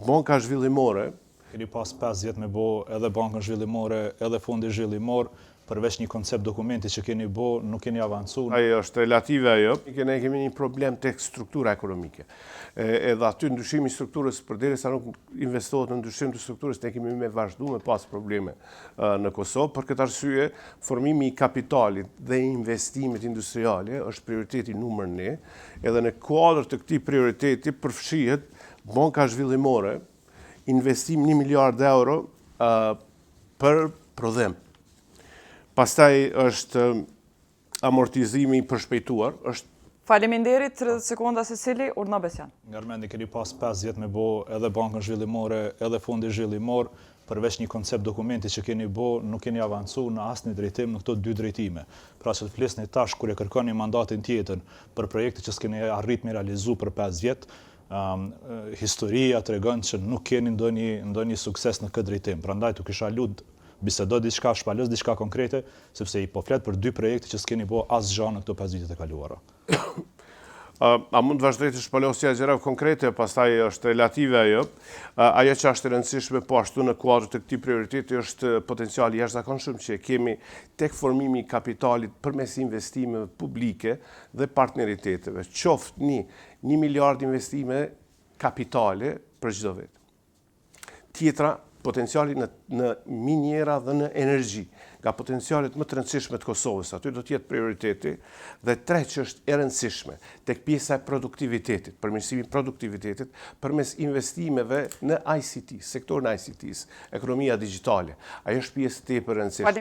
banka zhvillimore. Keni pas 5 vjet me bo edhe bankën zhvillimore, edhe fondi zhvillimor, përveç një koncept dokumenti që keni bo, nuk keni avancu. Ajo është relative ajo. Ne kemi një problem tek struktura ekonomike. Edhe aty ndryshimi i strukturës, përderisa nuk investohet në ndryshim të strukturës, ne kemi me vazhdu me pas probleme në Kosovë. Për këtë arsye, formimi i kapitalit dhe investimit industriale është prioriteti numër 1, edhe në kuadër të këtij prioriteti përfshihet banka zhvillimore, investim 1 miliard euro për prodhem. Pastaj është amortizimi i përshpejtuar, është. Faleminderit, 30 sekonda secili, Urna Besjan. Nga rmendi keni pas 5 vjet me bo edhe bankën zhvillimore, edhe fondi zhvillimor, përveç një koncept dokumenti që keni bo, nuk keni avancu në asnjë drejtim në këto 2 drejtime. Pra që të flisni tash kur e kërkoni mandatin tjetër për projekte që s'keni arrit me realizu për 5 vjet, historia tregon që nuk keni ndonjë sukses në këtë drejtim. Prandaj tu kisha lut bisedo diçka, shpalos diçka konkrete, sepse i po flet për 2 projekte që s'keni bo asgjë në këto 5 vitet e kaluara. A mund të vazhdoj të shpalosja gjëra konkrete, pastaj është relative ajo. Ajo që është e rëndësishme po ashtu në kuadër të këtij prioriteti është potenciali jashtëzakonshëm që kemi tek formimi i kapitalit përmes investimeve publike dhe partneriteteve. Qoftë 1 miliard investime kapitale për çdo vit. Tjetra, potenciali në minjera dhe në energji, nga potencialet më të rëndësishme të Kosovës, aty do t'jetë prioriteti, dhe tretë që është e rëndësishme, tek pjesa e produktivitetit, përmirësimi produktivitetit, përmes investimeve në ICT, sektorin ICT-s, ekonomia digjitale. Ajo është pjesë tepër e rëndësishme.